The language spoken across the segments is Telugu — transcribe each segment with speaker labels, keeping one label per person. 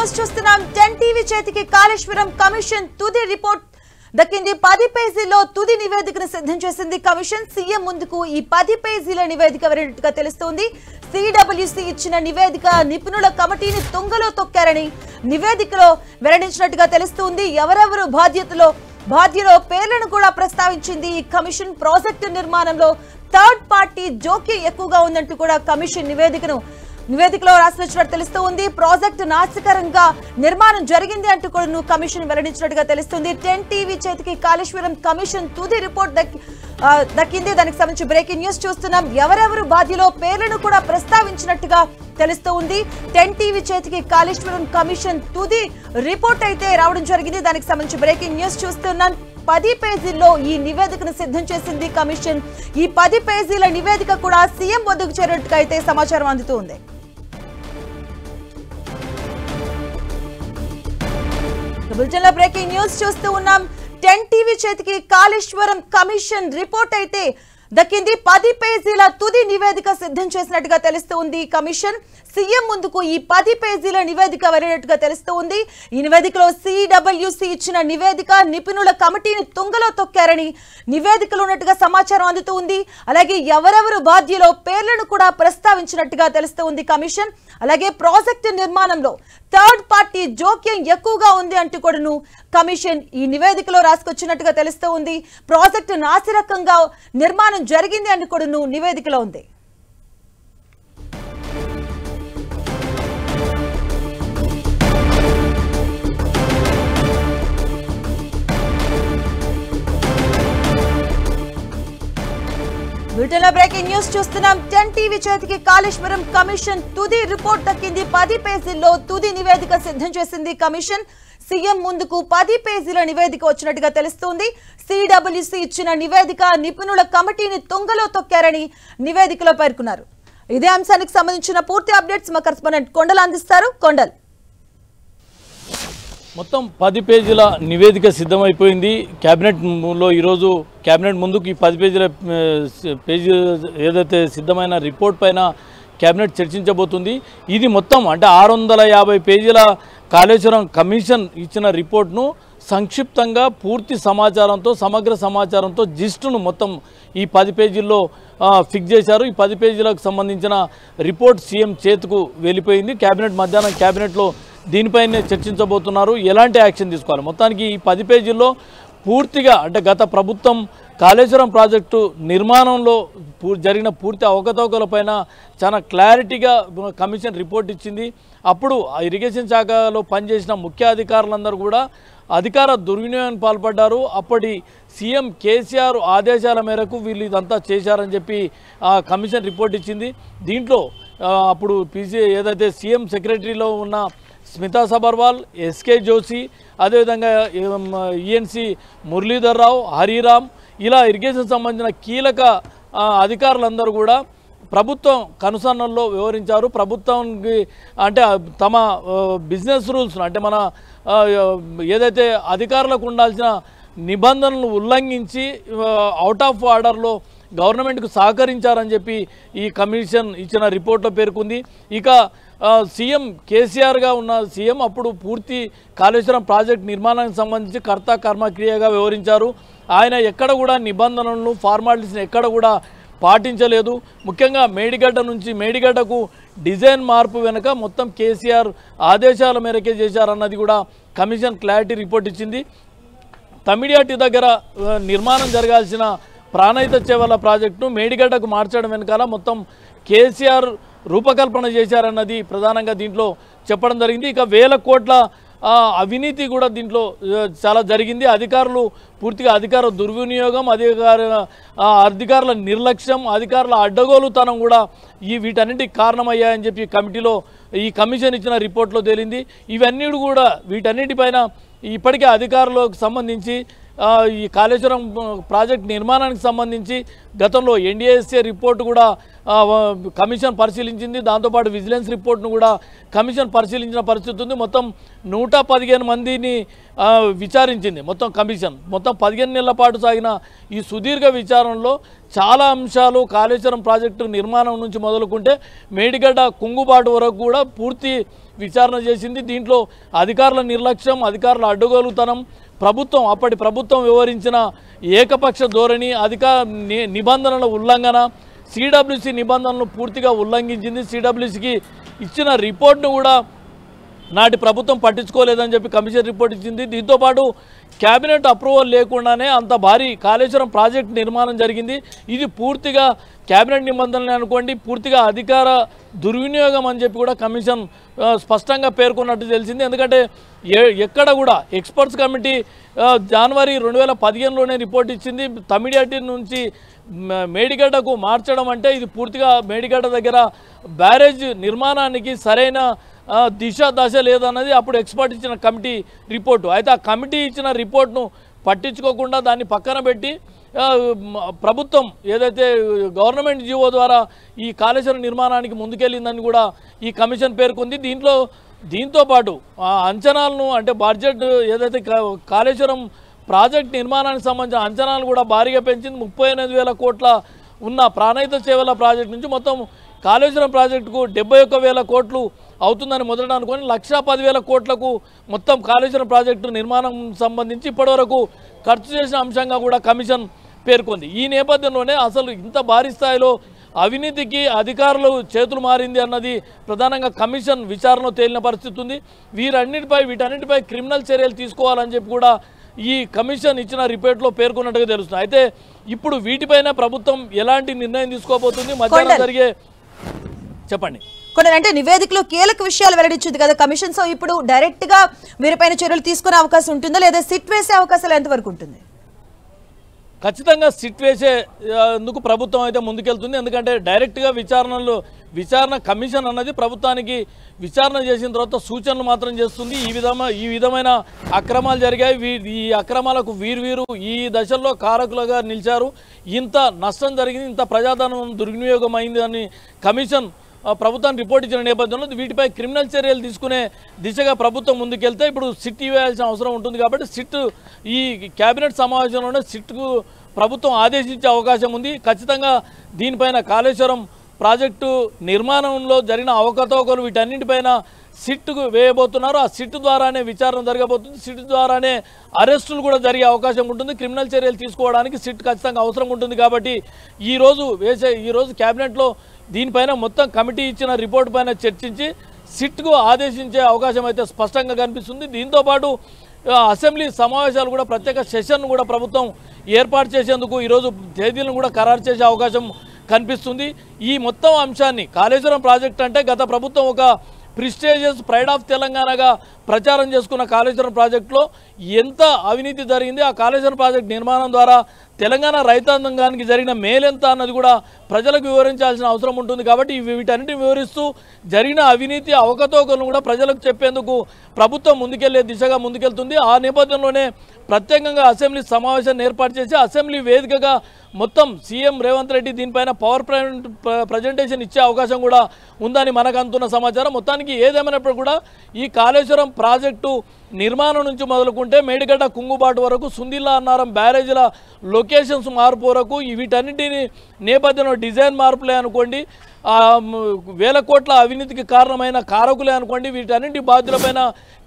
Speaker 1: న్యూస్ చూస్తున్నాం. 10 టీవీ చేతికి కాళేశ్వరం కమిషన్ తుది రిపోర్ట్ దక్కింది. 10 పేజీల్లో తుది నివేదికను సిద్ధం చేసింది కమిషన్. సీఎం ముందుకు ఈ 10 పేజీల నివేదిక వెళ్లినట్టుగా తెలుస్తోంది. సిడబ్ల్యూసీ ఇచ్చిన నివేదిక నిపుణుల కమిటీని తుంగలో తొక్కారని నివేదికలో వెల్లడించినట్టుగా తెలుస్తోంది. ఎవరెవరు బాధ్యులో పేర్లను కూడా ప్రస్తావించింది ఈ కమిషన్. ప్రాజెక్టు నిర్మాణంలో థర్డ్ పార్టీ జోక్యం ఎక్కువగా ఉందంటూ కూడా కమిషన్ నివేదికలో రాసినట్టు తెలుస్తూ ఉంది. ప్రాజెక్టు నాశకరంగా నిర్మాణం జరిగింది అంటూ కూడా కమిషన్ వెల్లడించినట్టుగా తెలుస్తుంది. 10 టీవీ చేతికి కాళేశ్వరం కమిషన్ తుది రిపోర్ట్ దక్కింది. దానికి సంబంధించి బ్రేకింగ్ న్యూస్ చూస్తున్నాం. ఎవరెవరు బాధ్యులో పేర్లను కూడా ప్రస్తావించినట్టుగా తెలుస్తూ ఉంది. 10 టీవీ చేతికి కాళేశ్వరం కమిషన్ తుది రిపోర్ట్ అయితే రావడం జరిగింది. దానికి సంబంధించి బ్రేకింగ్ న్యూస్ చూస్తున్నాం. 10 పేజీల్లో ఈ నివేదికను సిద్ధం చేసింది కమిషన్. ఈ 10 పేజీల నివేదిక కూడా సీఎం వద్దకు చేరినట్టుగా అయితే సమాచారం అందుతుంది. బులెటిన్లో బ్రేకింగ్ న్యూస్ చూస్తూ ఉన్నాం. 10 టీవీ చేతికి కాళేశ్వరం కమిషన్ రిపోర్ట్ అయితే దక్కింది. 10 పేజీల తుది నివేదిక సిద్ధం చేసినట్టుగా తెలుస్తూ ఉంది కమిషన్. సీఎం ముందుకు ఈ 10 పేజీల నివేదిక వెళ్ళినట్టుగా తెలుస్తూ ఉంది. ఈ నివేదికలో సిడబ్ల్యూసీ ఇచ్చిన నివేదిక నిపుణుల కమిటీని తుంగలో తొక్కారని నివేదికలో ఉన్నట్టుగా సమాచారం అందుతూ ఉంది. అలాగే ఎవరెవరు బాధ్యులో పేర్లను కూడా ప్రస్తావించినట్టుగా తెలుస్తూ ఉంది కమిషన్. అలాగే ప్రాజెక్టు నిర్మాణంలో థర్డ్ పార్టీ జోక్యం ఎక్కువగా ఉంది అంటూ కూడాను కమిషన్ ఈ నివేదికలో రాసుకొచ్చినట్టుగా తెలుస్తూ ఉంది. ప్రాజెక్టు నాసిరకంగా నిర్మాణం జరిగింది అని కూడాను నివేదికలో ఉంది. బ్రిటన్లో బ్రేకింగ్ న్యూస్ చూస్తున్నాం. 10 టీవీ చేతికి కాళేశ్వరం కమిషన్ తుది రిపోర్ట్ దక్కింది. 10 పేజీల్లో తుది నివేదిక సిద్ధం చేసింది కమిషన్. సీఎం ముందుకు 10 పేజీల నివేదిక వచ్చినట్టుగా తెలుస్తోంది. సిడబ్ల్యూసీ ఇచ్చిన నివేదిక నిపుణుల కమిటీని తుంగలో తొక్కారని నివేదికలో పేర్కొన్నారు. ఇదే అంశానికి సంబంధించిన పూర్తి అప్డేట్స్ మా కరెస్పాండెంట్ కొండల్ అందిస్తారు. కొండల్,
Speaker 2: మొత్తం 10 పేజీల నివేదిక సిద్ధమైపోయింది. క్యాబినెట్లో ఈరోజు క్యాబినెట్ ముందుకు ఈ 10 పేజీ ఏదైతే సిద్ధమైన రిపోర్ట్ పైన క్యాబినెట్ చర్చించబోతుంది. ఇది మొత్తం అంటే 650 పేజీల కాళేశ్వరం కమిషన్ ఇచ్చిన రిపోర్ట్ను సంక్షిప్తంగా పూర్తి సమాచారంతో సమగ్ర సమాచారంతో జిస్టును మొత్తం ఈ 10 పేజీల్లో ఫిక్స్ చేశారు. ఈ 10 పేజీలకు సంబంధించిన రిపోర్ట్ సీఎం చేతుకు వెళ్ళిపోయింది. మధ్యాహ్నం క్యాబినెట్లో దీనిపైనే చర్చించబోతున్నారు. ఎలాంటి యాక్షన్ తీసుకోవాలి మొత్తానికి ఈ 10 పేజీల్లో పూర్తిగా అంటే గత ప్రభుత్వం కాళేశ్వరం ప్రాజెక్టు నిర్మాణంలో జరిగిన పూర్తి అవకతవకలపైన చాలా క్లారిటీగా కమిషన్ రిపోర్ట్ ఇచ్చింది. అప్పుడు ఇరిగేషన్ శాఖలో పనిచేసిన ముఖ్య అధికారులందరూ కూడా అధికార దుర్వినియోగానికి పాల్పడ్డారు. అప్పటి సీఎం కేసీఆర్ ఆదేశాల మేరకు వీళ్ళు ఇదంతా చేశారని చెప్పి కమిషన్ రిపోర్ట్ ఇచ్చింది. దీంట్లో అప్పుడు ఏదైతే సీఎం సెక్రటరీలో ఉన్న స్మితా సబర్వాల్, ఎస్కే జోషి, అదేవిధంగా ఈఎన్సీ మురళీధర్ రావు, హరిరామ్ ఇలా ఇరిగేషన్ సంబంధించిన కీలక అధికారులందరూ కూడా ప్రభుత్వం కనుసన్నల్లో వ్యవహరించారు. ప్రభుత్వానికి అంటే తమ బిజినెస్ రూల్స్ అంటే మన ఏదైతే అధికారులకు ఉండాల్సిన నిబంధనలను ఉల్లంఘించి అవుట్ ఆఫ్ ఆర్డర్లో గవర్నమెంట్కు సహకరించారని చెప్పి ఈ కమిషన్ ఇచ్చిన రిపోర్ట్లో పేర్కొంది. ఇక సీఎం కేసీఆర్గా ఉన్న సీఎం అప్పుడు పూర్తి కాళేశ్వరం ప్రాజెక్ట్ నిర్మాణానికి సంబంధించి కర్త కర్మక్రియగా వ్యవహరించారు. ఆయన ఎక్కడ కూడా నిబంధనలను ఫార్మాలిటీస్ని ఎక్కడ కూడా పాటించలేదు. ముఖ్యంగా మేడిగడ్డ నుంచి మేడిగడ్డకు డిజైన్ మార్పు వెనుక మొత్తం కేసీఆర్ ఆదేశాల మేరకే చేశారన్నది కూడా కమిషన్ క్లారిటీ రిపోర్ట్ ఇచ్చింది. తమిడియాటి దగ్గర నిర్మాణం జరగాల్సిన ప్రాణహిత చేవల ప్రాజెక్టును మేడిగడ్డకు మార్చడం వెనకాల మొత్తం కేసీఆర్ రూపకల్పన చేశారన్నది ప్రధానంగా దీంట్లో చెప్పడం జరిగింది. ఇక 1000 కోట్ల అవినీతి కూడా దీంట్లో చాలా జరిగింది. అధికారులు పూర్తిగా అధికార దుర్వినియోగం, అధికారుల నిర్లక్ష్యం, అధికారుల అడ్డగోలుతనం కూడా వీటన్నిటికి కారణమయ్యాయని చెప్పి ఈ కమిషన్ ఇచ్చిన రిపోర్ట్లో తేలింది. ఇవన్నీ కూడా వీటన్నిటిపైన ఇప్పటికే అధికారులకు సంబంధించి ఈ కాళేశ్వరం ప్రాజెక్ట్ నిర్మాణానికి సంబంధించి గతంలో ఎన్డీఏఎస్ఏ రిపోర్టు కూడా కమిషన్ పరిశీలించింది. దాంతోపాటు విజిలెన్స్ రిపోర్ట్ను కూడా కమిషన్ పరిశీలించిన పరిస్థితి ఉంది. మొత్తం 115 మందిని విచారించింది మొత్తం కమిషన్. మొత్తం 15 నెలల పాటు సాగిన ఈ సుదీర్ఘ విచారణలో చాలా అంశాలు కాళేశ్వరం ప్రాజెక్టు నిర్మాణం నుంచి మొదలుకుంటే మేడిగడ్డ కుంగుబాటు వరకు కూడా పూర్తి విచారణ చేసింది. దీంట్లో అధికారుల నిర్లక్ష్యం, అధికారుల అడ్డుగోలుతనం, అప్పటి ప్రభుత్వం వివరించిన ఏకపక్ష ధోరణి, నిబంధనల ఉల్లంఘన, సిడబ్ల్యూసి నిబంధనలను పూర్తిగా ఉల్లంఘించింది. సిడబ్ల్యూసికి ఇచ్చిన రిపోర్ట్ను కూడా నాటి ప్రభుత్వం పట్టించుకోలేదని చెప్పి కమిషన్ రిపోర్ట్ ఇచ్చింది. దీంతోపాటు క్యాబినెట్ అప్రూవల్ లేకుండానే అంత భారీ కాళేశ్వరం ప్రాజెక్ట్ నిర్మాణం జరిగింది. ఇది పూర్తిగా క్యాబినెట్ నిబంధనలు అనుకోండి, పూర్తిగా అధికార దుర్వినియోగం అని చెప్పి కూడా కమిషన్ స్పష్టంగా పేర్కొన్నట్టు తెలిసింది. ఎందుకంటే ఎక్కడ కూడా ఎక్స్పర్ట్స్ కమిటీ జనవరి 2015లోనే రిపోర్ట్ ఇచ్చింది. తమిళనాడు నుంచి మేడిగడ్డకు మార్చడం అంటే ఇది పూర్తిగా మేడిగడ్డ దగ్గర బ్యారేజ్ నిర్మాణానికి సరైన దశ లేదన్నది అప్పుడు ఎక్స్పర్ట్ ఇచ్చిన కమిటీ రిపోర్టు. అయితే ఆ కమిటీ ఇచ్చిన రిపోర్ట్ను పట్టించుకోకుండా దాన్ని పక్కన పెట్టి ప్రభుత్వం ఏదైతే గవర్నమెంట్ జీవో ద్వారా ఈ కాళేశ్వరం నిర్మాణానికి ముందుకెళ్ళిందని కూడా ఈ కమిషన్ పేర్కొంది. దీంతోపాటు అంచనాలను అంటే బడ్జెట్ ఏదైతే కాళేశ్వరం ప్రాజెక్ట్ నిర్మాణానికి సంబంధించిన అంచనాలు కూడా భారీగా పెంచింది. 38,000 కోట్ల ఉన్న ప్రాణహిత సేవల ప్రాజెక్టు నుంచి మొత్తం కాళేశ్వరం ప్రాజెక్టుకు 71,000 కోట్లు అవుతుందని మొదట అనుకొని 1,10,000 కోట్లకు మొత్తం కాళేశ్వరం ప్రాజెక్టు నిర్మాణం సంబంధించి ఇప్పటివరకు ఖర్చు చేసిన అంశంగా కూడా కమిషన్ పేర్కొంది. ఈ నేపథ్యంలోనే అసలు ఇంత భారీ స్థాయిలో అవినీతికి అధికారులు చేతులు మారింది అన్నది ప్రధానంగా కమిషన్ విచారణలో తేలిన పరిస్థితి ఉంది. వీటన్నిటిపై క్రిమినల్ చర్యలు తీసుకోవాలని చెప్పి కూడా ఈ కమిషన్ ఇచ్చిన రిపోర్ట్లో పేర్కొన్నట్టుగా తెలుస్తుంది. అయితే ఇప్పుడు వీటిపైన ప్రభుత్వం ఎలాంటి నిర్ణయం తీసుకోబోతుంది? మధ్యాహ్నం జరిగే చెప్పండి.
Speaker 1: అంటే నివేదికలో కీలక విషయాలు వెల్లడించింది కదా కమిషన్. సో ఇప్పుడు డైరెక్ట్ గా వీరిపైన చర్యలు తీసుకునే అవకాశం ఉంటుందా, లేదా సిట్ వేసే అవకాశాలు ఎంతవరకు ఉంటుంది?
Speaker 2: ఖచ్చితంగా సిట్ వేసేందుకు ప్రభుత్వం అయితే ముందుకెళ్తుంది. ఎందుకంటే డైరెక్ట్గా విచారణ కమిషన్ అన్నది ప్రభుత్వానికి విచారణ చేసిన తర్వాత సూచనలు మాత్రం చేస్తుంది. ఈ విధమైన అక్రమాలు జరిగాయి, ఈ అక్రమాలకు వీరు ఈ దశల్లో కారకులుగా నిలిచారు, ఇంత నష్టం జరిగింది, ఇంత ప్రజాధనం దుర్వినియోగం అయింది అని కమిషన్ ప్రభుత్వానికి రిపోర్ట్ ఇచ్చిన నేపథ్యంలో వీటిపై క్రిమినల్ చర్యలు తీసుకునే దిశగా ప్రభుత్వం ముందుకెళ్తే ఇప్పుడు సిట్ ఇవ్వాల్సిన అవసరం ఉంటుంది. కాబట్టి సిట్ ఈ కేబినెట్ సమావేశంలోనే సిట్కు ప్రభుత్వం ఆదేశించే అవకాశం ఉంది. ఖచ్చితంగా దీనిపైన కాళేశ్వరం ప్రాజెక్టు నిర్మాణంలో జరిగిన అవకతవకలు వీటన్నింటిపైన సిట్కు వేయబోతున్నారు. ఆ సిట్ ద్వారానే విచారణ జరగబోతుంది. సిట్ ద్వారానే అరెస్టులు కూడా జరిగే అవకాశం ఉంటుంది. క్రిమినల్ చర్యలు తీసుకోవడానికి సిట్ ఖచ్చితంగా అవసరం ఉంటుంది. కాబట్టి ఈరోజు కేబినెట్లో దీనిపైన మొత్తం కమిటీ ఇచ్చిన రిపోర్ట్ పైన చర్చించి సిట్కు ఆదేశించే అవకాశం అయితే స్పష్టంగా కనిపిస్తుంది. దీంతోపాటు అసెంబ్లీ సమావేశాలు కూడా ప్రత్యేక సెషన్ కూడా ప్రభుత్వం ఏర్పాటు చేసేందుకు ఈరోజు తేదీలను కూడా ఖరారు చేసే అవకాశం కనిపిస్తుంది. ఈ మొత్తం అంశాన్ని కాళేశ్వరం ప్రాజెక్ట్ అంటే గత ప్రభుత్వం ఒక ప్రిస్టేజియస్ ప్రైడ్ ఆఫ్ తెలంగాణగా ప్రచారం చేసుకున్న కాళేశ్వరం ప్రాజెక్టులో ఎంత అవినీతి జరిగింది, ఆ కాళేశ్వరం ప్రాజెక్టు నిర్మాణం ద్వారా తెలంగాణ రైతాంగానికి జరిగిన మేలెంత అన్నది కూడా ప్రజలకు వివరించాల్సిన అవసరం ఉంటుంది. కాబట్టి వీటన్నిటిని వివరిస్తూ జరిగిన అవినీతి అవకతవకలను కూడా ప్రజలకు చెప్పేందుకు ప్రభుత్వం ముందుకెళ్లే దిశగా ముందుకెళ్తుంది. ఆ నేపథ్యంలోనే ప్రత్యేకంగా అసెంబ్లీ సమావేశాన్ని ఏర్పాటు చేసి అసెంబ్లీ వేదికగా మొత్తం సీఎం రేవంత్ రెడ్డి దీనిపైన పవర్ ప్రజెంటేషన్ ఇచ్చే అవకాశం కూడా ఉందని మనకు అందుతున్న సమాచారం. మొత్తానికి ఏదేమైనప్పుడు కూడా ఈ కాళేశ్వరం ప్రాజెక్టు నిర్మాణం నుంచి మొదలుకుంటే మేడిగడ్డ కుంగుబాటు వరకు సుందిల్లా అన్నారం బ్యారేజీల లొకేషన్స్ మార్పు వరకు వీటన్నిటిని నేపథ్యంలో డిజైన్ మార్పులే అనుకోండి, వేల కోట్ల అవినీతికి కారణమైన కారకులే అనుకోండి, వీటన్నింటి బాధ్యులపైన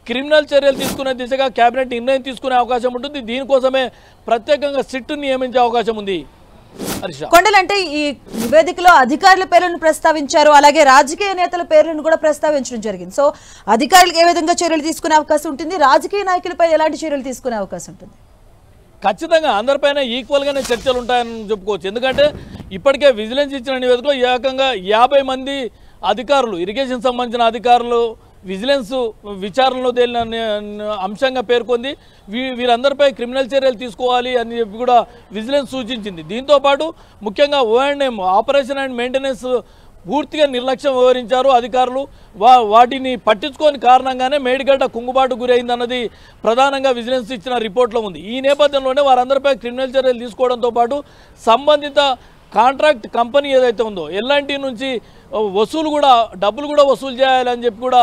Speaker 2: క్రిమినల్ చర్యలు తీసుకునే దిశగా కేబినెట్ నిర్ణయం తీసుకునే అవకాశం ఉంటుంది. దీనికోసమే ప్రత్యేకంగా సిట్ను నియమించే అవకాశం ఉంది.
Speaker 1: కొండలంటే ఈ నివేదికలో అధికారుల పేర్లను ప్రస్తావించారు, అలాగే రాజకీయ నేతల పేర్లను కూడా ప్రస్తావించడం జరిగింది. సో అధికారులకు ఏ విధంగా చర్యలు తీసుకునే అవకాశం ఉంటుంది, రాజకీయ నాయకులపై ఎలాంటి చర్యలు తీసుకునే అవకాశం ఉంటుంది?
Speaker 2: ఖచ్చితంగా అందరిపైన ఈక్వల్గానే చర్చలు ఉంటాయని చెప్పుకోవచ్చు. ఎందుకంటే ఇప్పటికే విజిలెన్స్ ఇచ్చిన నివేదికలో ఏకంగా 50 మంది అధికారులు, ఇరిగేషన్ సంబంధించిన అధికారులు విజిలెన్స్ విచారణలో తేలిన అంశంగా పేర్కొంది. వీరందరిపై క్రిమినల్ చర్యలు తీసుకోవాలి అని చెప్పి కూడా విజిలెన్స్ సూచించింది. దీంతోపాటు ముఖ్యంగా O&M ఆపరేషన్ అండ్ మెయింటెనెన్స్ పూర్తిగా నిర్లక్ష్యం వ్యవహరించారు అధికారులు. వాటిని పట్టించుకోని కారణంగానే మేడిగడ్డ కుంగుబాటు గురైందన్నది ప్రధానంగా విజిలెన్స్ ఇచ్చిన రిపోర్ట్లో ఉంది. ఈ నేపథ్యంలోనే వారందరిపై క్రిమినల్ చర్యలు తీసుకోవడంతో పాటు సంబంధిత కాంట్రాక్ట్ కంపెనీ ఏదైతే ఉందో ఎల్ఎన్టీ నుంచి డబ్బులు కూడా వసూలు చేయాలని చెప్పి కూడా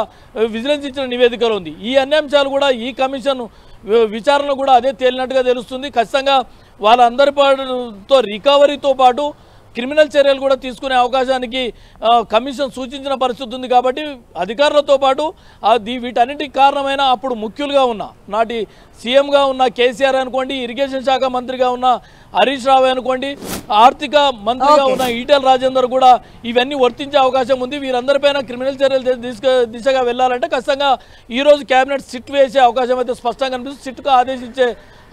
Speaker 2: విజిలెన్స్ ఇచ్చిన నివేదికలో ఉంది. ఈ అన్ని అంశాలు కూడా ఈ కమిషన్ విచారణలో కూడా అదే తేలినట్టుగా తెలుస్తుంది. ఖచ్చితంగా వాళ్ళందరితో రికవరీతో పాటు క్రిమినల్ చర్యలు కూడా తీసుకునే అవకాశానికి కమిషన్ సూచించిన పరిస్థితి ఉంది. కాబట్టి అధికారులతో పాటు వీటన్నిటికి కారణమైన అప్పుడు ముఖ్యులుగా ఉన్న నాటి సీఎంగా ఉన్న కేసీఆర్ అనుకోండి, ఇరిగేషన్ శాఖ మంత్రిగా ఉన్న హరీష్ రావు అనుకోండి, ఆర్థిక మంత్రిగా ఉన్న ఈటెల రాజేందర్ కూడా ఇవన్నీ వర్తించే అవకాశం ఉంది. వీరందరిపైన క్రిమినల్ చర్యలు దిశగా వెళ్ళాలంటే ఖచ్చితంగా ఈరోజు కేబినెట్ సిట్ వేసే అవకాశం అయితే స్పష్టంగా కనిపిస్తుంది. సిట్కు ఆదేశించే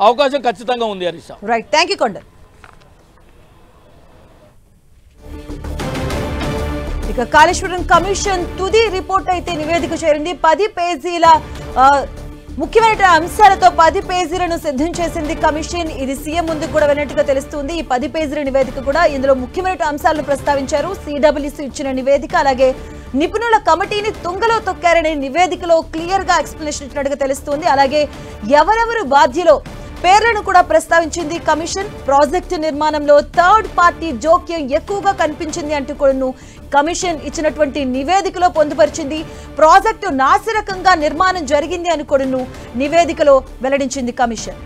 Speaker 2: అవకాశం ఖచ్చితంగా ఉంది. Harish
Speaker 1: right, thank you Kondal. ఇక కాళేశ్వరం కమిషన్ తుది రిపోర్ట్ అయితే నివేదిక చేరింది. 10 పేజీల ముఖ్యమైన అంశాలతో 10 పేజీలను సిద్ధం చేసింది కమిషన్. ఇది సీఎం ముందుకు కూడా వెళ్ళినట్టుగా తెలుస్తుంది. ఈ 10 పేజీల నివేదిక కూడా ఇందులో ముఖ్యమైన అంశాలను ప్రస్తావించారు. సిడబ్ల్యూసీ ఇచ్చిన నివేదిక, అలాగే నిపుణుల కమిటీని తుంగలో తొక్కారనే నివేదికలో క్లియర్ గా ఎక్స్ప్లెనేషన్ ఇచ్చినట్టుగా తెలుస్తుంది. అలాగే ఎవరెవరు బాధ్యులో పేర్లను కూడా ప్రస్తావించింది కమిషన్. ప్రాజెక్టు నిర్మాణంలో థర్డ్ పార్టీ జోక్యం ఎక్కువగా కనిపించింది అంటూ కూడా కమిషన్ ఇచ్చినటువంటి నివేదికలో పొందుపరిచింది. ప్రాజెక్టు నాసిరకంగా నిర్మాణం జరిగింది అని కూడా నివేదికలో వెల్లడించింది కమిషన్.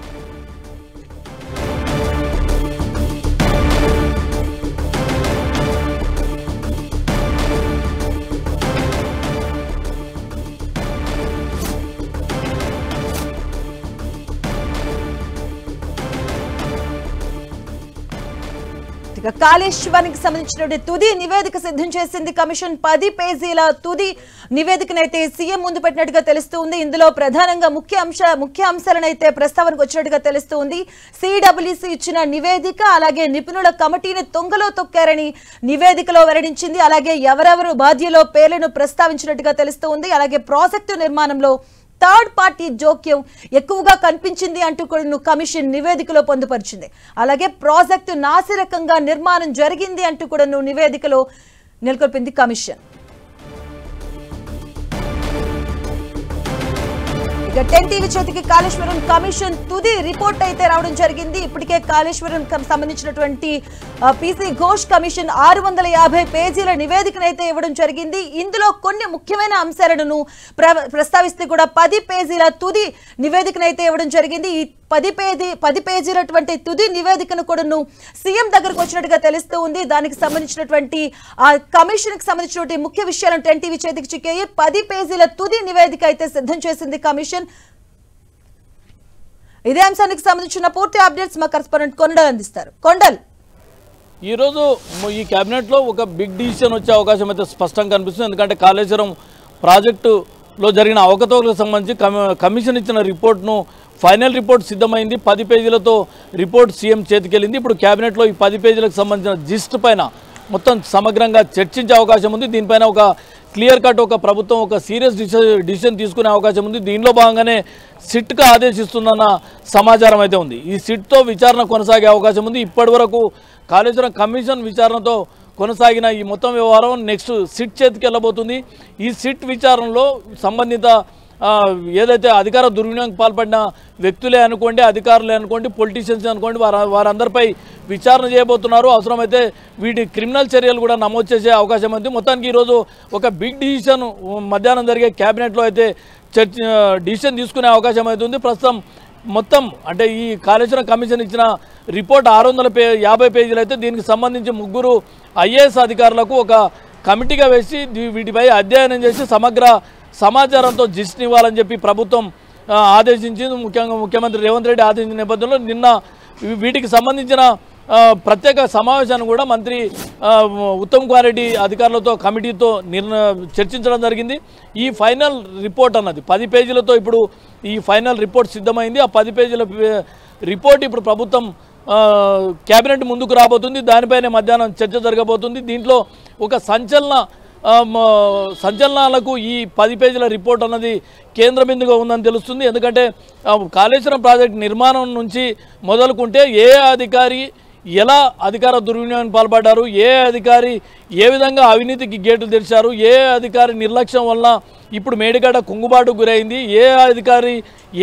Speaker 1: కాళేశ్వరానికి సంబంధించిన తుది నివేదిక సిద్ధం చేసింది కమిషన్. 10 పేజీల తుది నివేదికనైతే సీఎం ముందు పెట్టినట్టుగా తెలుస్తుంది. ఇందులో ప్రధానంగా ముఖ్య అంశాలనైతే ప్రస్తావనకు వచ్చినట్టుగా తెలుస్తుంది. సిడబ్ల్యూసీ ఇచ్చిన నివేదిక, అలాగే నిపుణుల కమిటీని తుంగలో తొక్కారని నివేదికలో వెల్లడించింది. అలాగే ఎవరెవరు బాధ్యులో పేర్లను ప్రస్తావించినట్టుగా తెలుస్తుంది. అలాగే ప్రాజెక్టు నిర్మాణంలో థర్డ్ పార్టీ జోక్యం ఎక్కువగా కనిపించింది అంటూ కూడా కమిషన్ నివేదికలో పొందుపరిచింది. అలాగే ప్రాజెక్టు నాసిరకంగా నిర్మాణం జరిగింది అంటూ కూడా నివేదికలో నెలకొల్పింది కమిషన్. ఇక 10 టీవీ చేతికి కాళేశ్వరం కమిషన్ తుది రిపోర్ట్ అయితే రావడం జరిగింది. ఇప్పటికే కాళేశ్వరం సంబంధించినటువంటి పీసీ ఘోష్ కమిషన్ 650 పేజీల నివేదికనైతే ఇవ్వడం జరిగింది. ఇందులో కొన్ని ముఖ్యమైన అంశాలను ప్రస్తావిస్తే కూడా 10 పేజీల తుది నివేదికనైతే ఇవ్వడం జరిగింది. ఈ 10 పేజీలటువంటి తుది నివేదికను కూడా సీఎం దగ్గరకు వచ్చినట్టుగా తెలుస్తూ ఉంది. దానికి సంబంధించినటువంటి ఆ కమిషన్ కి సంబంధించినటువంటి ముఖ్య విషయాలను 10 టీవీ చేతికి చిక్కాయి. 10 పేజీల తుది నివేదిక అయితే సిద్ధం చేసింది కమిషన్. ఇదే అంశానికి సంబంధించిన పూర్తి అప్డేట్స్ మా కరెస్పాండెంట్ కొండల్ అందిస్తారు. కొండల్,
Speaker 2: ఈరోజు ఈ కేబినెట్ లో ఒక బిగ్ డిసిషన్ వచ్చే అవకాశం అయితే స్పష్టంగా కనిపిస్తుంది. ఎందుకంటే కాళేశ్వరం ప్రాజెక్టులో జరిగిన అవకతవకలకు సంబంధించి కమిషన్ ఇచ్చిన రిపోర్ట్ను ఫైనల్ రిపోర్ట్ సిద్ధమైంది. 10 పేజీలతో రిపోర్ట్ సీఎం చేతికెళ్ళింది. ఇప్పుడు కేబినెట్లో ఈ 10 పేజీలకు సంబంధించిన జిస్ట్ పైన మొత్తం సమగ్రంగా చర్చించే అవకాశం ఉంది. దీనిపైన ఒక క్లియర్ కట్ ఒక ప్రభుత్వం ఒక సీరియస్ డిసిషన్ తీసుకునే అవకాశం ఉంది. దీనిలో భాగంగానే సిట్కు ఆదేశిస్తుందన్న సమాచారం అయితే ఉంది. ఈ సిట్తో విచారణ కొనసాగే అవకాశం ఉంది. ఇప్పటి వరకు కాళేశ్వరం కమిషన్ విచారణతో కొనసాగిన ఈ మొత్తం వ్యవహారం నెక్స్ట్ సిట్ చేతికి వెళ్ళబోతుంది. ఈ సిట్ విచారణలో సంబంధిత ఏదైతే అధికార దుర్వినియోగం పాల్పడిన వ్యక్తులే అనుకోండి, అధికారులే అనుకోండి, పొలిటీషియన్స్ అనుకోండి, వారందరిపై విచారణ చేయబోతున్నారు. అవసరమైతే వీటి క్రిమినల్ చర్యలు కూడా నమోదు చేసే అవకాశం ఉంది. మొత్తానికి ఈరోజు ఒక బిగ్ డిసిషన్ మధ్యాహ్నం జరిగే క్యాబినెట్లో అయితే డిసిషన్ తీసుకునే అవకాశం అవుతుంది. ప్రస్తుతం మొత్తం అంటే ఈ కాళేశ్వరం కమిషన్ ఇచ్చిన రిపోర్ట్ 650 పేజీలు అయితే దీనికి సంబంధించి 3 ఐఏఎస్ అధికారులకు ఒక కమిటీగా వేసి వీటిపై అధ్యయనం చేసి సమగ్ర సమాచారంతో జిస్ట్ ఇవ్వాలని చెప్పి ప్రభుత్వం ఆదేశించింది. ముఖ్యంగా ముఖ్యమంత్రి రేవంత్ రెడ్డి ఆదేశించిన నేపథ్యంలో నిన్న వీటికి సంబంధించిన ప్రత్యేక సమావేశాన్ని కూడా మంత్రి ఉత్తమ్ కుమార్ రెడ్డి అధికారులతో కమిటీతో చర్చించడం జరిగింది. ఈ ఫైనల్ రిపోర్ట్ అన్నది 10 పేజీలతో ఇప్పుడు ఈ ఫైనల్ రిపోర్ట్ సిద్ధమైంది. ఆ 10 పేజీల రిపోర్ట్ ఇప్పుడు ప్రభుత్వం కేబినెట్ ముందుకు రాబోతుంది. దానిపైనే మధ్యాహ్నం చర్చ జరగబోతుంది. దీంట్లో ఒక సంచలనాలకు ఈ 10 పేజీల రిపోర్ట్ అన్నది కేంద్ర బిందుగా ఉందని తెలుస్తుంది. ఎందుకంటే కాళేశ్వరం ప్రాజెక్టు నిర్మాణం నుంచి మొదలుకుంటే ఏ అధికారి ఎలా అధికార దుర్వినియోగానికి పాల్పడ్డారు, ఏ అధికారి ఏ విధంగా అవినీతికి గేటు తెరిచారు, ఏ అధికారి నిర్లక్ష్యం వల్ల ఇప్పుడు మేడిగడ్డ కుంగుబాటుకు గురైంది, ఏ అధికారి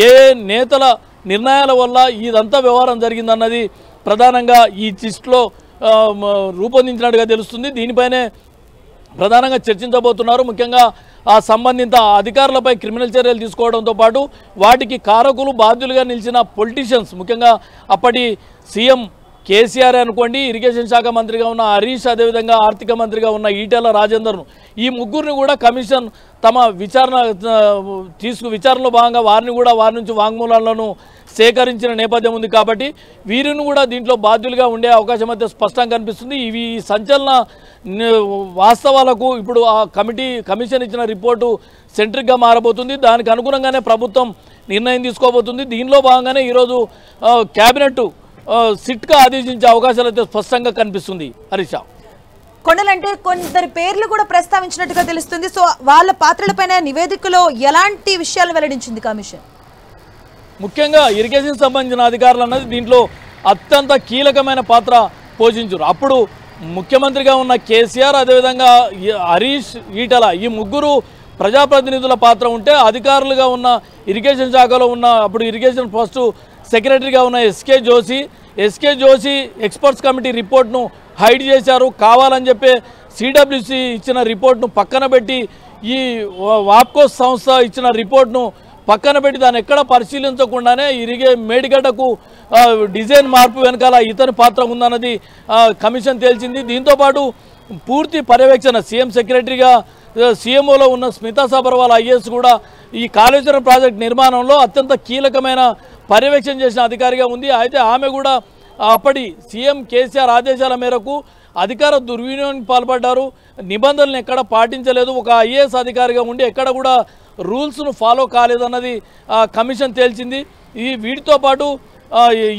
Speaker 2: ఏ నేతల నిర్ణయాల వల్ల ఇదంతా వ్యవహారం జరిగిందన్నది ప్రధానంగా ఈ జిస్ట్లో రూపొందించినట్టుగా తెలుస్తుంది. దీనిపైనే ప్రధానంగా చర్చించబోతున్నారు. ముఖ్యంగా ఆ సంబంధిత అధికారులపై క్రిమినల్ చర్యలు తీసుకోవడంతో పాటు వాటికి కారకులు బాధ్యులుగా నిలిచిన పొలిటీషియన్స్, ముఖ్యంగా అప్పటి సీఎం కేసీఆర్ అనుకోండి, ఇరిగేషన్ శాఖ మంత్రిగా ఉన్న హరీష్, అదేవిధంగా ఆర్థిక మంత్రిగా ఉన్న ఈటెల రాజేందర్ను, ఈ ముగ్గురిని కూడా కమిషన్ తమ విచారణలో భాగంగా వారి నుంచి వాంగ్మూలాలను సేకరించిన నేపథ్యం ఉంది. కాబట్టి వీరిని కూడా దీంట్లో బాధ్యులుగా ఉండే అవకాశం అయితే స్పష్టంగా కనిపిస్తుంది. ఇవి సంచలన వాస్తవాలకు ఇప్పుడు ఆ కమిషన్ ఇచ్చిన రిపోర్టు సెంట్రిక్గా మారబోతుంది. దానికి అనుగుణంగానే ప్రభుత్వం నిర్ణయం తీసుకోబోతుంది. దీనిలో భాగంగానే ఈరోజు కేబినెట్ సిట్గా ఆదేశించే అవకాశాలు అయితే స్పష్టంగా కనిపిస్తుంది. హరీష,
Speaker 1: కొండలంటే కొందరి పేర్లు కూడా ప్రస్తావించినట్టుగా తెలుస్తుంది. సో వాళ్ళ పాత్రలపైన నివేదికలో ఎలాంటి విషయాలు వెల్లడించింది కమిషన్?
Speaker 2: ముఖ్యంగా ఇరిగేషన్ సంబంధించిన అధికారులు అన్నది దీంట్లో అత్యంత కీలకమైన పాత్ర పోషించారు. అప్పుడు ముఖ్యమంత్రిగా ఉన్న కేసీఆర్, అదేవిధంగా హరీష్, ఈటల, ఈ ముగ్గురు ప్రజాప్రతినిధుల పాత్ర ఉంటే, అధికారులుగా ఉన్న ఇరిగేషన్ శాఖలో ఉన్న అప్పుడు ఇరిగేషన్ ఫస్ట్ సెక్రటరీగా ఉన్న ఎస్కే జోషి ఎక్స్పర్ట్స్ కమిటీ రిపోర్ట్ను హైడ్ చేశారు. కావాలని చెప్పి సిడబ్ల్యూసి ఇచ్చిన రిపోర్ట్ను పక్కన పెట్టి, ఈ వాప్కో సంస్థ ఇచ్చిన రిపోర్ట్ను పక్కన పెట్టి దాన్ని ఎక్కడ పరిశీలించకుండానే మేడిగడ్డకు డిజైన్ మార్పు వెనకాల ఇతని పాత్ర ఉందన్నది కమిషన్ తేల్చింది. దీంతోపాటు పూర్తి పర్యవేక్షణ సీఎం సెక్రటరీగా సీఎంఓలో ఉన్న స్మితా సబర్వాల్ ఐఏఎస్ కూడా ఈ కాళేశ్వరం ప్రాజెక్ట్ నిర్మాణంలో అత్యంత కీలకమైన పర్యవేక్షణ చేసిన అధికారిగా ఉంది. అయితే ఆమె కూడా అప్పటి సీఎం కేసీఆర్ ఆదేశాల మేరకు అధికార దుర్వినియోగానికి పాల్పడ్డారు. నిబంధనలను ఎక్కడ పాటించలేదు. ఒక ఐఏఎస్ అధికారిగా ఉండి ఎక్కడ కూడా రూల్స్ను ఫాలో కాలేదన్నది కమిషన్ తేల్చింది. వీటితో పాటు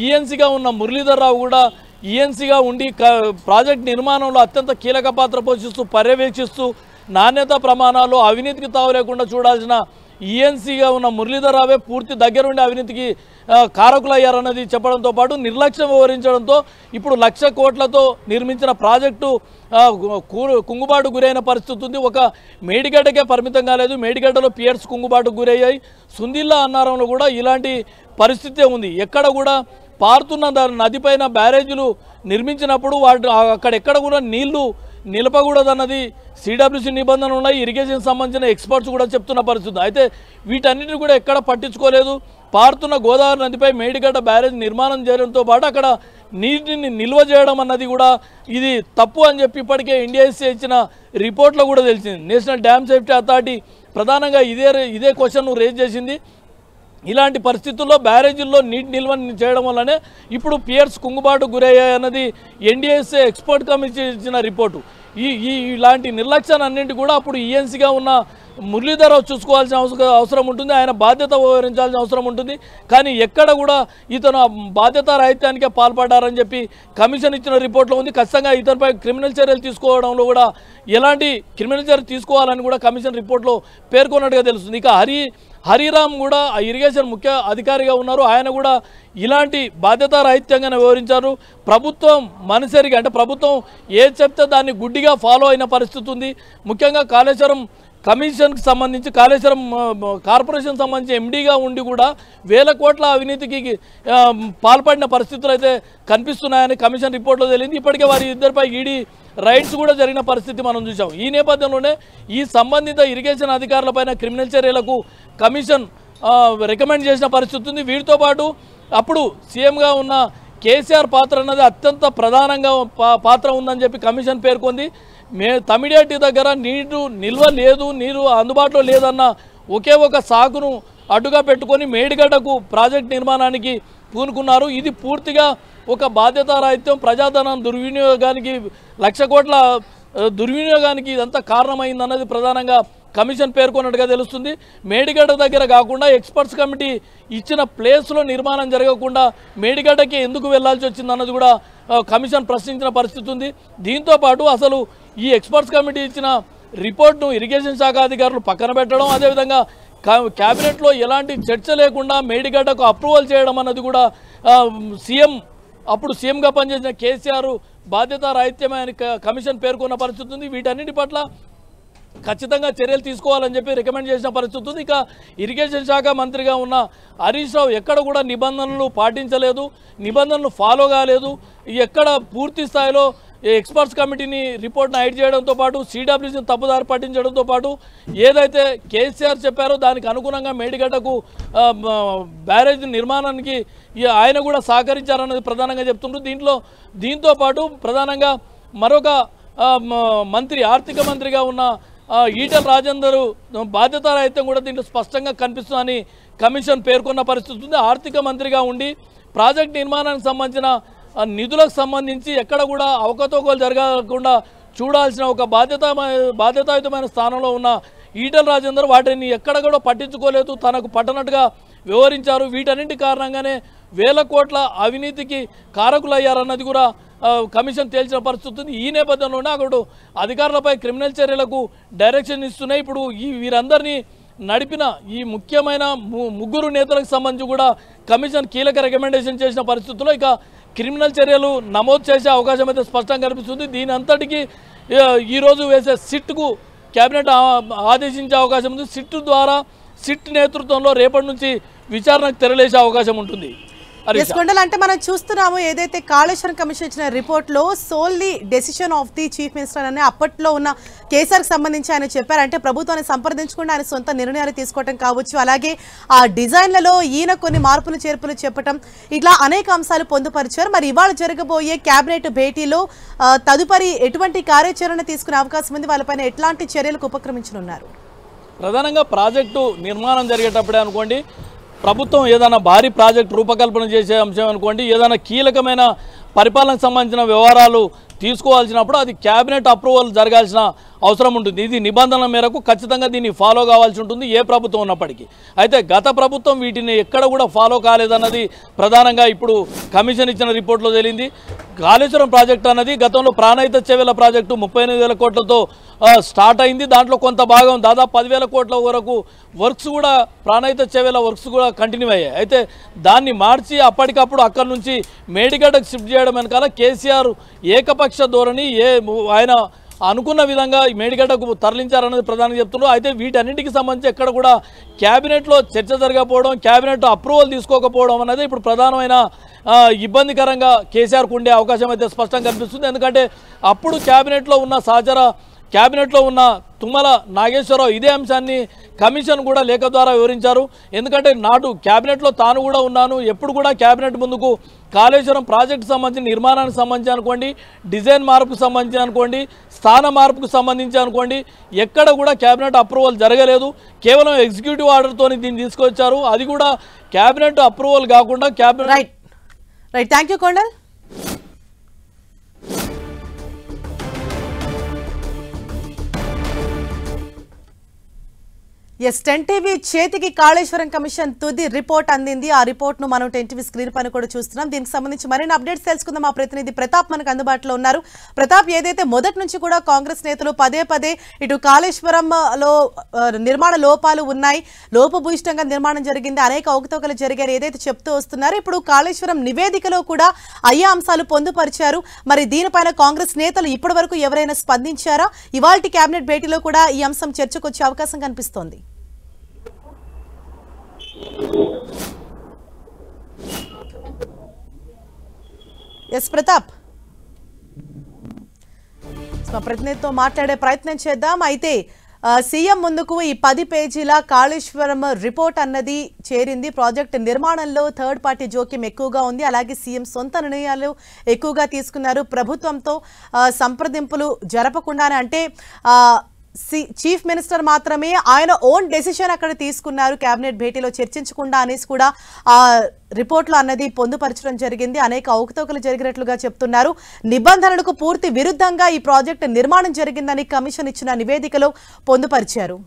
Speaker 2: ఈఎన్సీగా ఉన్న మురళీధర్ రావు కూడా ఈఎన్సీగా ఉండి ప్రాజెక్ట్ నిర్మాణంలో అత్యంత కీలక పాత్ర పోషిస్తూ పర్యవేక్షిస్తూ నాణ్యత ప్రమాణాలు అవినీతికి తావు లేకుండా చూడాల్సిన ఈఎన్సీగా ఉన్న మురళీధర్ రావే పూర్తి దగ్గరుండి అవినీతికి కారకులయ్యారన్నది చెప్పడంతో పాటు నిర్లక్ష్యం వ్యవహరించడంతో ఇప్పుడు 1,00,000 కోట్లతో నిర్మించిన ప్రాజెక్టు కుంగుబాటు గురైన పరిస్థితి ఉంది. ఒక మేడిగడ్డకే పరిమితం కాలేదు. మేడిగడ్డలో పియర్స్ కుంగుబాటుకు గురయ్యాయి. సుందిల్లా అన్నారంలో కూడా ఇలాంటి పరిస్థితే ఉంది. ఎక్కడ కూడా పారుతున్న నదిపైన బ్యారేజీలు నిర్మించినప్పుడు అక్కడెక్కడ కూడా నీళ్లు నిలపకూడదన్నది సిడబ్ల్యూసి నిబంధనలు ఉన్నాయి. ఇరిగేషన్ సంబంధించిన ఎక్స్పర్ట్స్ కూడా చెప్తున్న పరిస్థితి. అయితే వీటన్నిటిని కూడా ఎక్కడ పట్టించుకోలేదు. పారుతున్న గోదావరి నదిపై మేడిగడ్డ బ్యారేజ్ నిర్మాణం చేయడంతో పాటు అక్కడ నీటిని నిల్వ చేయడం అన్నది కూడా ఇది తప్పు అని చెప్పి ఇప్పటికే ఇండియాసీ ఇచ్చిన రిపోర్ట్లో కూడా తెలిసింది. నేషనల్ డ్యామ్ సేఫ్టీ అథారిటీ ప్రధానంగా ఇదే క్వశ్చన్ రేజ్ చేసింది. ఇలాంటి పరిస్థితుల్లో బ్యారేజీల్లో నీటి నిల్వ చేయడం వల్లనే ఇప్పుడు పియర్స్ కుంగుబాటు గురయ్యాయన్నది ఎన్డీఎస్ఏ ఎక్స్పర్ట్ కమిటీ ఇచ్చిన రిపోర్టు. ఇలాంటి నిర్లక్ష్యాన్నింటి కూడా అప్పుడు ఈఎన్సీగా ఉన్న మురళీధర్ చూసుకోవాల్సిన అవసరం ఉంటుంది. ఆయన బాధ్యత వహించాల్సిన అవసరం ఉంటుంది. కానీ ఎక్కడ కూడా ఇతను బాధ్యత రాహిత్యానికే పాల్పడ్డారని చెప్పి కమిషన్ ఇచ్చిన రిపోర్ట్లో ఉంది. ఖచ్చితంగా ఇతనిపై క్రిమినల్ చర్యలు తీసుకోవడంలో కూడా ఎలాంటి క్రిమినల్ చర్యలు తీసుకోవాలని కూడా కమిషన్ రిపోర్ట్లో పేర్కొన్నట్టుగా తెలుస్తుంది. ఇక హరిరామ్ కూడా ఆ ఇరిగేషన్ ముఖ్య అధికారిగా ఉన్నారు. ఆయన కూడా ఇలాంటి బాధ్యత రాహిత్యంగానే వ్యవహరించారు. ప్రభుత్వం మనసరిగా అంటే ప్రభుత్వం ఏది చెప్తే దాన్ని గుడ్డిగా ఫాలో అయిన పరిస్థితి ఉంది. ముఖ్యంగా కాళేశ్వరం కమిషన్కి సంబంధించి కాళేశ్వరం కార్పొరేషన్ సంబంధించి ఎండీగా ఉండి కూడా 1,000 కోట్ల అవినీతికి పాల్పడిన పరిస్థితులు అయితే కనిపిస్తున్నాయని కమిషన్ రిపోర్ట్లో తెలిసింది. ఇప్పటికే వారి ఇద్దరిపై ఈడీ రైట్స్ కూడా జరిగిన పరిస్థితి మనం చూసాం. ఈ నేపథ్యంలోనే ఈ సంబంధిత ఇరిగేషన్ అధికారులపైన క్రిమినల్ చర్యలకు కమిషన్ రికమెండ్ చేసిన పరిస్థితి ఉంది. వీటితో పాటు అప్పుడు సీఎంగా ఉన్న కేసీఆర్ పాత్ర అన్నది అత్యంత ప్రధానంగా పాత్ర ఉందని చెప్పి కమిషన్ పేర్కొంది. తమిడిహట్టి దగ్గర నీరు నిల్వ లేదు, నీరు అందుబాటులో లేదన్న ఒకే ఒక సాకును అడ్డుగా పెట్టుకొని మేడిగడ్డకు ప్రాజెక్ట్ నిర్మాణానికి పూనుకున్నారు. ఇది పూర్తిగా ఒక బాధ్యతారాహిత్యం, ప్రజాధనం దుర్వినియోగానికి 1,00,000 కోట్ల దుర్వినియోగానికి ఇదంతా కారణమైందన్నది ప్రధానంగా కమిషన్ పేర్కొన్నట్టుగా తెలుస్తుంది. మేడిగడ్డ దగ్గర కాకుండా ఎక్స్పర్ట్స్ కమిటీ ఇచ్చిన ప్లేస్లో నిర్మాణం జరగకుండా మేడిగడ్డకి ఎందుకు వెళ్లాల్సి వచ్చిందన్నది కూడా కమిషన్ ప్రశ్నించిన పరిస్థితి ఉంది. దీంతోపాటు అసలు ఈ ఎక్స్పర్ట్స్ కమిటీ ఇచ్చిన రిపోర్ట్ను ఇరిగేషన్ శాఖ అధికారులు పక్కన పెట్టడం, అదేవిధంగా క్యాబినెట్లో ఎలాంటి చర్చ లేకుండా మేడిగడ్డకు అప్రూవల్ చేయడం అన్నది కూడా అప్పుడు సీఎంగా పనిచేసిన కేసీఆర్ బాధ్యత రాహిత్యమే అని కమిషన్ పేర్కొన్న పరిస్థితి ఉంది. వీటన్నిటి పట్ల ఖచ్చితంగా చర్యలు తీసుకోవాలని చెప్పి రికమెండ్ చేసిన పరిస్థితి ఉంది. ఇక ఇరిగేషన్ శాఖ మంత్రిగా ఉన్న హరీష్ రావు ఎక్కడ కూడా నిబంధనలు పాటించలేదు, నిబంధనలు ఫాలో కాలేదు. ఎక్కడ పూర్తి స్థాయిలో ఎక్స్పర్ట్స్ కమిటీని రిపోర్ట్ను హైడ్ చేయడంతో పాటు సిడబ్ల్యూసీని తప్పుదారి పట్టించడంతో పాటు ఏదైతే కేసీఆర్ చెప్పారో దానికి అనుగుణంగా మేడిగడ్డకు బ్యారేజ్ నిర్మాణానికి ఆయన కూడా సహకరించారన్నది ప్రధానంగా చెప్తుండ్రు. దీంతో పాటు ప్రధానంగా మరొక మంత్రి, ఆర్థిక మంత్రిగా ఉన్న ఈటల రాజేందర్ బాధ్యతారహిత్యం కూడా దీంట్లో స్పష్టంగా కనిపిస్తుందని కమిషన్ పేర్కొన్న పరిస్థితి ఉంది. ఆర్థిక మంత్రిగా ఉండి ప్రాజెక్ట్ నిర్మాణానికి సంబంధించిన నిధులకు సంబంధించి ఎక్కడ కూడా అవకతవకలు జరగకుండా చూడాల్సిన ఒక బాధ్యతాయుతమైన స్థానంలో ఉన్న ఈటల రాజేందర్ వాటిని ఎక్కడ కూడా పట్టించుకోలేదు, తనకు పట్టనట్టుగా వ్యవహరించారు. వీటన్నింటి కారణంగానే వేల కోట్ల అవినీతికి కారకులయ్యారన్నది కూడా కమిషన్ తేల్చిన పరిస్థితి ఉంది. ఈ నేపథ్యంలోనే అక్కడ అధికారులపై క్రిమినల్ చర్యలకు డైరెక్షన్ ఇస్తున్నాయి. ఇప్పుడు వీరందరినీ నడిపిన ఈ ముఖ్యమైన ముగ్గురు నేతలకు సంబంధించి కూడా కమిషన్ కీలక రికమెండేషన్ చేసిన పరిస్థితుల్లో ఇక క్రిమినల్ చర్యలు నమోదు చేసే అవకాశం అయితే స్పష్టంగా కనిపిస్తుంది. దీని అంతటికీ ఈరోజు వేసే సిట్కు కేబినెట్ ఆదేశించే అవకాశం ఉంది. సిట్ నేతృత్వంలో రేపటి నుంచి విచారణకు తెరలేసే అవకాశం ఉంటుంది.
Speaker 3: కొండల్, అంటే మనం చూస్తున్నాము ఏదైతే కాళేశ్వరం కమిషన్ ఇచ్చిన రిపోర్ట్లో solely decision of the chief minister అనే అప్పట్లో ఉన్న కేసీఆర్కి సంబంధించి ఆయన చెప్పారు. అంటే ప్రభుత్వాన్ని సంప్రదించకుండా ఆయన సొంత నిర్ణయాలు తీసుకోవటం కావచ్చు, అలాగే ఆ డిజైన్లలో ఈయన కొన్ని మార్పులు చేర్పులు చెప్పటం, ఇట్లా అనేక అంశాలు పొందుపరిచారు. మరి ఇవాళ జరగబోయే కేబినెట్ భేటీలో తదుపరి ఎటువంటి కార్యాచరణ తీసుకునే అవకాశం ఉంది, వాళ్ళపైన ఎట్లాంటి చర్యలకు ఉపక్రమించనున్నారు?
Speaker 2: ప్రధానంగా ప్రాజెక్టు నిర్మాణం జరిగేటప్పుడే అనుకోండి, ప్రభుత్వం ఏదైనా భారీ ప్రాజెక్ట్ రూపకల్పన చేసే అంశం అనుకోండి, ఏదైనా కీలకమైన పరిపాలనకు సంబంధించిన వ్యవహారాలు తీసుకోవాల్సినప్పుడు అది క్యాబినెట్ అప్రూవల్ జరగాల్సిన అవసరం ఉంటుంది. ఇది నిబంధనల మేరకు ఖచ్చితంగా దీన్ని ఫాలో కావాల్సి ఉంటుంది ఏ ప్రభుత్వం ఉన్నప్పటికీ. అయితే గత ప్రభుత్వం వీటిని ఎక్కడ కూడా ఫాలో కాలేదన్నది ప్రధానంగా ఇప్పుడు కమిషన్ ఇచ్చిన రిపోర్ట్లో తేలింది. కాళేశ్వరం ప్రాజెక్టు అన్నది గతంలో ప్రాణహిత చెవెల ప్రాజెక్టు 38,000 కోట్లతో స్టార్ట్ అయింది. దాంట్లో కొంత భాగం దాదాపు 10,000 కోట్ల వరకు వర్క్స్ కూడా ప్రాణహిత చెవెల వర్క్స్ కూడా కంటిన్యూ అయ్యాయి. అయితే దాన్ని మార్చి అప్పటికప్పుడు అక్కడి నుంచి మేడిగడ్డకు షిఫ్ట్ చేయడం వెనకాల కేసీఆర్ ఏకపక్ష ధోరణి, ఆయన అనుకున్న విధంగా మేడిగడ్డకు తరలించారన్నది ప్రధానంగా చెప్తున్నారు. అయితే వీటన్నింటికి సంబంధించి ఎక్కడ కూడా క్యాబినెట్లో చర్చ జరగకపోవడం, క్యాబినెట్ అప్రూవల్ తీసుకోకపోవడం అనేది ఇప్పుడు ప్రధానమైన ఇబ్బందికరంగా కేసీఆర్కు ఉండే అవకాశం అయితే స్పష్టంగా కనిపిస్తుంది. ఎందుకంటే అప్పుడు క్యాబినెట్లో ఉన్న తుమ్మల నాగేశ్వరరావు ఇదే అంశాన్ని కమిషన్ కూడా లేఖ ద్వారా వివరించారు. ఎందుకంటే నాటు క్యాబినెట్లో తాను కూడా ఉన్నాను, ఎప్పుడు కూడా క్యాబినెట్ ముందుకు కాళేశ్వరం ప్రాజెక్టు సంబంధించి నిర్మాణానికి సంబంధించి అనుకోండి, డిజైన్ మార్పుకు సంబంధించి అనుకోండి, స్థాన మార్పుకు సంబంధించి అనుకోండి, ఎక్కడ కూడా క్యాబినెట్ అప్రూవల్ జరగలేదు. కేవలం ఎగ్జిక్యూటివ్ ఆర్డర్తో దీన్ని తీసుకొచ్చారు. అది కూడా క్యాబినెట్ అప్రూవల్ కాకుండా
Speaker 3: right. Thank you Kondal. Yes, 10 TV చేతికి కాళేశ్వరం కమిషన్ తుది రిపోర్ట్ అందింది. ఆ రిపోర్ట్ ను మనం 10 టీవీ స్క్రీన్ పైన కూడా చూస్తున్నాం. దీనికి సంబంధించి మరిన్ని అప్డేట్స్ తెలుసుకుందాం. మా ప్రతినిధి ప్రతాప్ మనకు అందుబాటులో ఉన్నారు. ప్రతాప్, ఏదైతే మొదటి నుంచి కూడా కాంగ్రెస్ నేతలు పదే ఇటు కాళేశ్వరంలో నిర్మాణ లోపాలు ఉన్నాయి, లోపభూయిష్టంగా నిర్మాణం జరిగింది, అనేక అవకతవకలు జరిగారు ఏదైతే చెప్తూ వస్తున్నారు, ఇప్పుడు కాళేశ్వరం నివేదికలో కూడా అయ్యే అంశాలు పొందుపరిచారు. మరి దీనిపైన కాంగ్రెస్ నేతలు ఇప్పటి వరకు ఎవరైనా స్పందించారా? ఇవాల్టి కేబినెట్ భేటీలో కూడా ఈ అంశం చర్చకు వచ్చే అవకాశం కనిపిస్తోంది. ఎస్ ప్రతాప్, మా ప్రతినిధితో మాట్లాడే ప్రయత్నం చేద్దాం. అయితే సీఎం ముందుకు ఈ 10 పేజీల కాళేశ్వరం రిపోర్ట్ అన్నది చేరింది. ప్రాజెక్ట్ నిర్మాణంలో థర్డ్ పార్టీ జోక్యం ఎక్కువగా ఉంది, అలాగే సీఎం సొంత నిర్ణయాలు ఎక్కువగా తీసుకున్నారు. ప్రభుత్వంతో సంప్రదింపులు జరపకుండానే, అంటే చీఫ్ మినిస్టర్ మాత్రమే ఆయన ఓన్ డెసిషన్ అక్కడ తీసుకున్నారు, కేబినెట్ భేటీలో చర్చించకుండా అనేసి కూడా ఆ రిపోర్ట్లో అన్నది పొందుపరచడం జరిగింది. అనేక అవకతవకలు జరిగినట్లుగా చెప్తున్నారు. నిబంధనలకు పూర్తి విరుద్ధంగా ఈ ప్రాజెక్టు నిర్మాణం జరిగిందని కమిషన్ ఇచ్చిన నివేదికలో పొందుపరిచారు.